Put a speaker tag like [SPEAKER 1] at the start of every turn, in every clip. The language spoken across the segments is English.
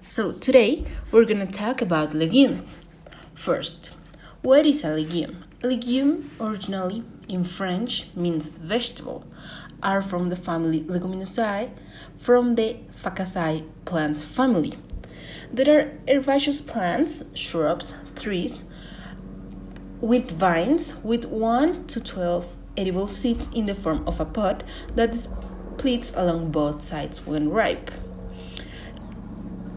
[SPEAKER 1] So today we're gonna talk about legumes. First, what is a legume? A legume, originally in French, means vegetable, are from the family Leguminosae, from the Fabaceae plant family. There are herbaceous plants, shrubs, trees, with vines with 1 to 12 edible seeds in the form of a pod that splits along both sides when ripe.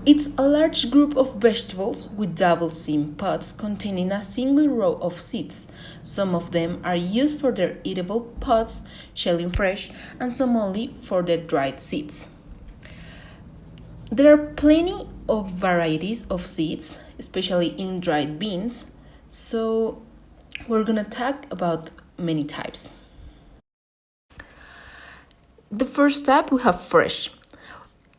[SPEAKER 1] It's a large group of vegetables with double-seam pods containing a single row of seeds. Some of them are used for their eatable pods, shelling fresh, and some only for their dried seeds. There are plenty of varieties of seeds, especially in dried beans, so we're gonna talk about many types. The first type we have fresh.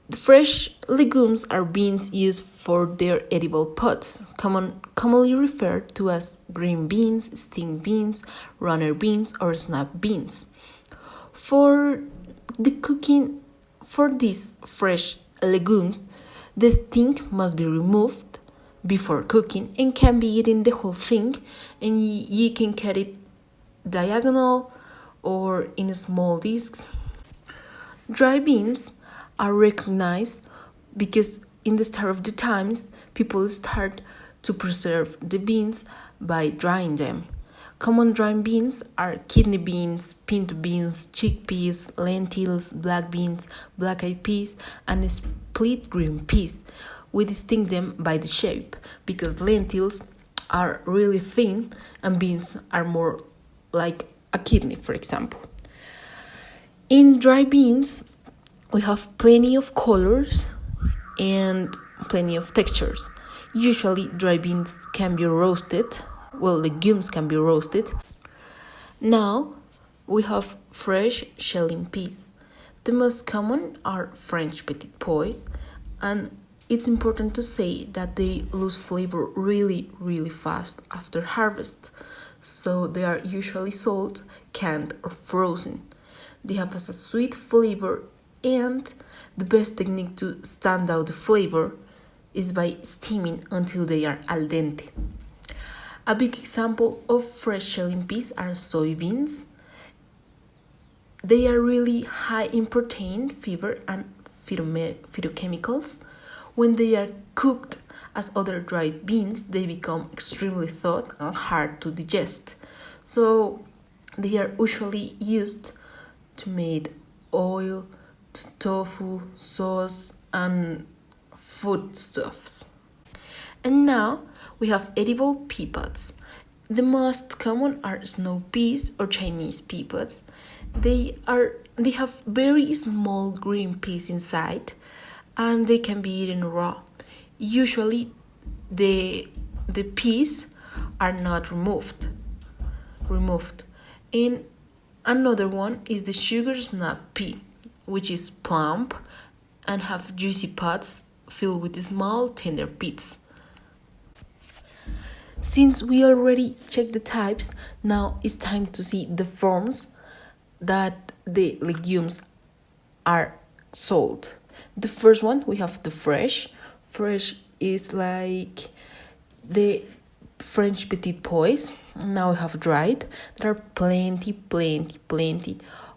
[SPEAKER 1] The fresh legumes are beans used for their edible pods, commonly referred to as green beans, string beans, runner beans, or snap beans. For the cooking for these fresh legumes, the sting must be removed before cooking and can be eaten the whole thing, and you can cut it diagonal or in small discs. Dry beans are recognized because in the start of the times, people start to preserve the beans by drying them. Common dried beans are kidney beans, pinto beans, chickpeas, lentils, black beans, black-eyed peas, and split green peas. We distinguish them by the shape because lentils are really thin and beans are more like a kidney, for example. In dry beans, we have plenty of colors and plenty of textures. Usually, dry beans can be roasted, legumes can be roasted. Now, we have fresh shelling peas. The most common are French petit pois, and it's important to say that they lose flavor really fast after harvest, so they are usually sold, canned, or frozen. They have a sweet flavor, and the best technique to stand out the flavor is by steaming until they are al dente. A big example of fresh shelling peas are soybeans. They are really high in protein, fiber, and phytochemicals. When they are cooked as other dried beans, they become extremely tough and hard to digest. So they are usually used to make oil, tofu, sauce, and foodstuffs. And now we have edible pea pods. The most common are snow peas or Chinese pea pods. They have very small green peas inside, and they can be eaten raw. Usually, the peas are not removed. And another one is the sugar snap pea, which is plump and have juicy pods filled with small tender pits. Since we already checked the types, now it's time to see the forms that the legumes are sold. The first one, we have the fresh. Fresh is like the French petit pois. Now we have dried. There are plenty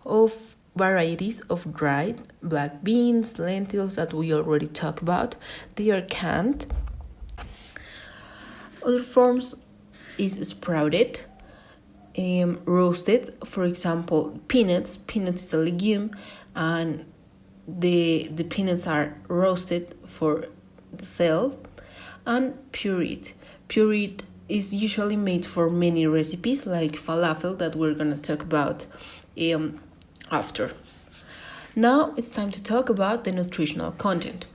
[SPEAKER 1] of varieties of dried black beans, lentils that we already talked about. They are canned. Other forms is sprouted, roasted. For example, peanuts. Peanuts is a legume, and the peanuts are roasted for the sale. And pureed. Pureed is usually made for many recipes like falafel that we're gonna talk about after. Now it's time to talk about the nutritional content.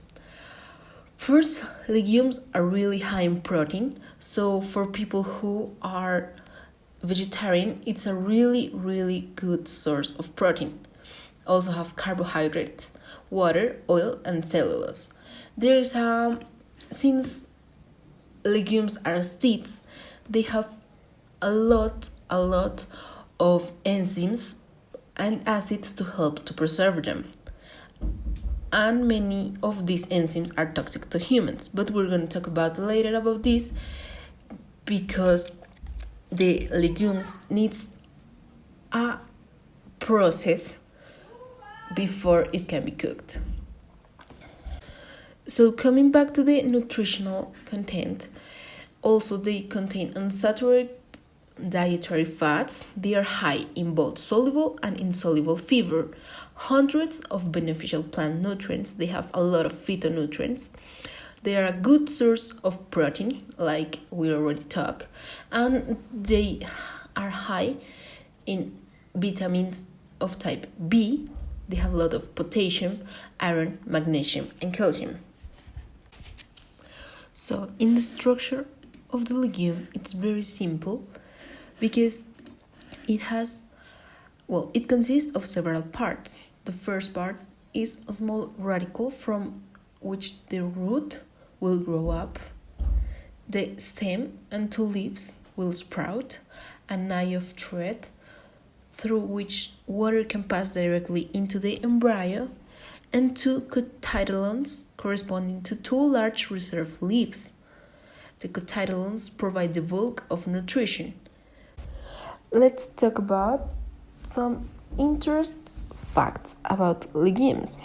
[SPEAKER 1] First, legumes are really high in protein, so for people who are vegetarian, it's a really good source of protein. Also have carbohydrates, water, oil, and cellulose. Since legumes are seeds, they have a lot of enzymes and acids to help to preserve them. and many of these enzymes are toxic to humans. But we're going to talk about later about this because the legumes needs a process before it can be cooked. So coming back to the nutritional content, also they contain unsaturated dietary fats. They are high in both soluble and insoluble fiber, hundreds of beneficial plant nutrients. They have a lot of phytonutrients. They are a good source of protein, like we already talked, and they are high in vitamins of type B. They have a lot of potassium, iron, magnesium, and calcium. So in the structure of the legume, it's very simple because it consists of several parts. The first part is a small radicle from which the root will grow up. The stem and two leaves will sprout, an eye of thread through which water can pass directly into the embryo, and two cotyledons corresponding to two large reserve leaves. The cotyledons provide the bulk of nutrition. Let's talk about some interesting facts about legumes.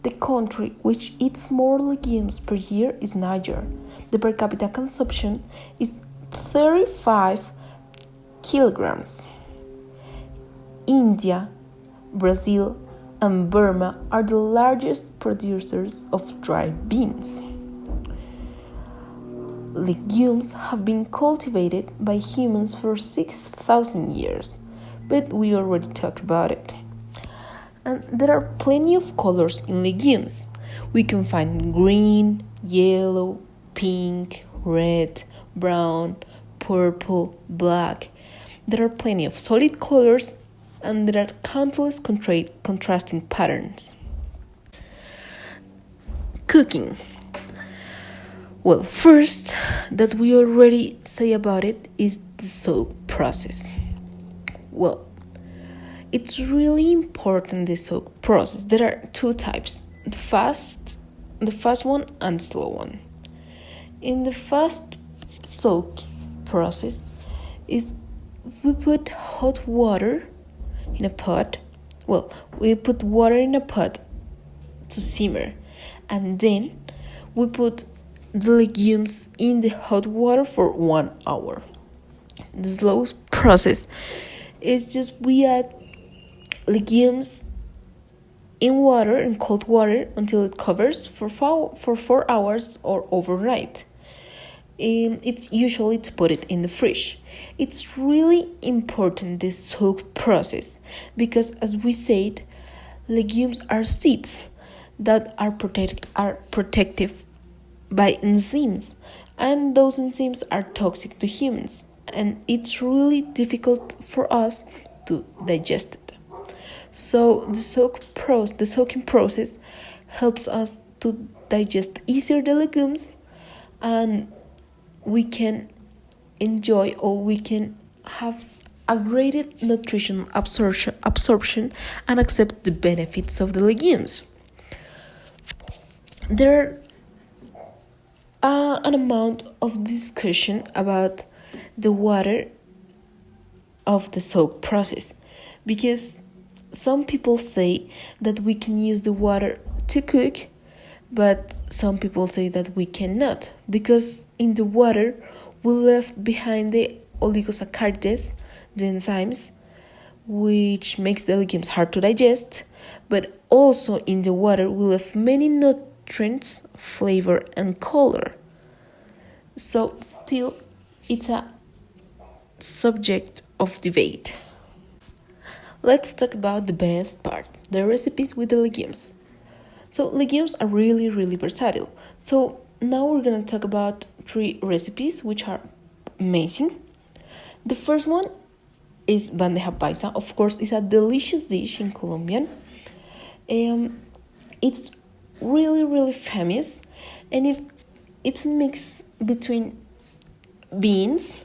[SPEAKER 1] The country which eats more legumes per year is Niger. The per capita consumption is 35 kilograms. India, Brazil, and Burma are the largest producers of dried beans. Legumes have been cultivated by humans for 6,000 years, but we already talked about it. And there are plenty of colors in legumes. We can find green, yellow, pink, red, brown, purple, black. There are plenty of solid colors and there are countless contrasting patterns. Cooking. Well, first that we already say about it is the soak process. Well, it's really important, the soak process. There are two types, the fast one and the slow one. In the fast soak process is we put hot water in a pot. Well, we put water in a pot to simmer, and then we put the legumes in the hot water for 1 hour. The slow process is just we add legumes in water, in cold water, until it covers for 4 hours or overnight. It's usually to put it in the fridge. It's really important, this soak process, because as we said, legumes are seeds that are protective by enzymes, and those enzymes are toxic to humans, and it's really difficult for us to digest it. So the soaking process helps us to digest easier the legumes, and we can enjoy, or we can have a greater nutritional absorption and accept the benefits of the legumes. There are an amount of discussion about the water of the soak process, because some people say that we can use the water to cook, but some people say that we cannot, because in the water we left behind the oligosaccharides, the enzymes, which makes the legumes hard to digest, but also in the water we left many nutrients, flavor, and color. So still, it's a subject of debate. Let's talk about the best part, the recipes with the legumes. So legumes are really, really versatile. So now we're going to talk about 3 recipes which are amazing. The first one is bandeja paisa. Of course, it's a delicious dish in Colombian. It's really, really famous, and it's mixed between beans,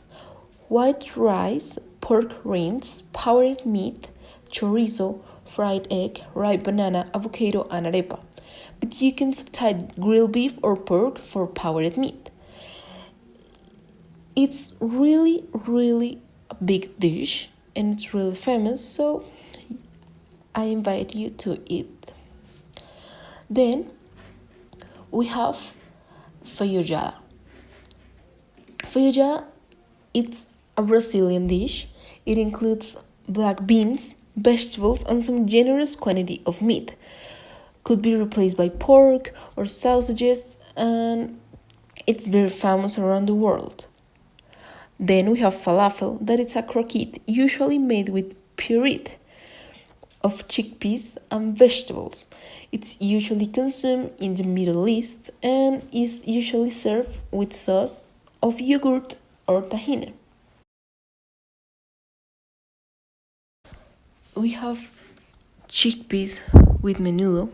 [SPEAKER 1] white rice, pork rinds, powdered meat, chorizo, fried egg, ripe banana, avocado, and arepa. but you can substitute grilled beef or pork for powdered meat. It's really, really a big dish and it's really famous, so I invite you to eat. Then we have feijoada. Feijoada, it's a Brazilian dish. It includes black beans, vegetables, and some generous quantity of meat. Could be replaced by pork or sausages, and it's very famous around the world. Then we have falafel, that is a croquette, usually made with puree of chickpeas and vegetables. It's usually consumed in the Middle East and is usually served with sauce of yogurt or tahini. We have chickpeas with menudo.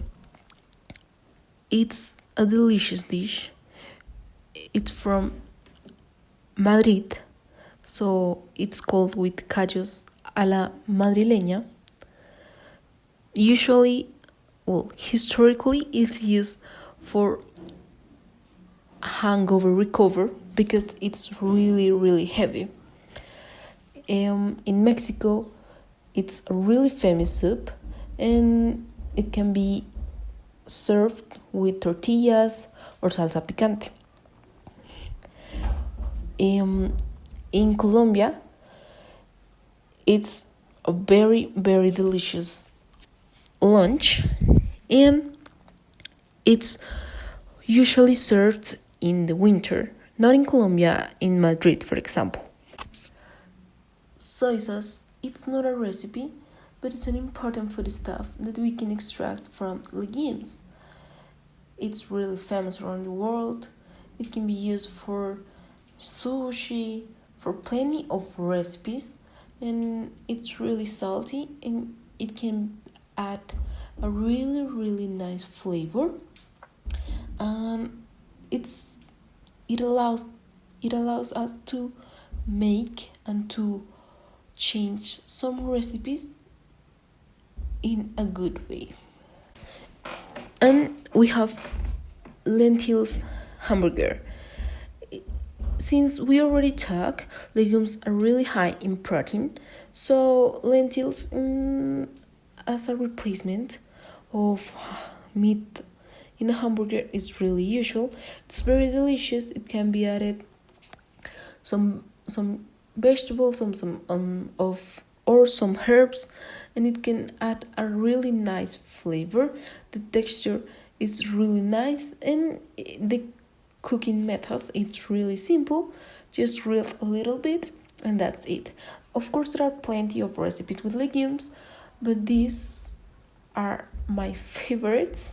[SPEAKER 1] It's a delicious dish. It's from Madrid, so it's called with callos a la madrileña. Usually, historically, it's used for hangover recover because it's really, really heavy. In Mexico, it's a really famous soup and it can be served with tortillas or salsa picante. In Colombia, it's a very, very delicious lunch and it's usually served in the winter, not in Colombia, in Madrid, for example. Soy sauce, it's not a recipe, but it's an important foodstuff that we can extract from legumes. It's really famous around the world. It can be used for sushi, for plenty of recipes, and it's really salty and it can add a really, really nice flavor. It allows us to make and to change some recipes in a good way. And we have lentils hamburger. Since we already talked, legumes are really high in protein, so lentils as a replacement of meat in a hamburger is really usual. It's very delicious. It can be added some vegetables, or some herbs, and it can add a really nice flavor. The texture is really nice, and the cooking method it's really simple. Just grill a little bit, and that's it. Of course, there are plenty of recipes with legumes, but these are my favorites.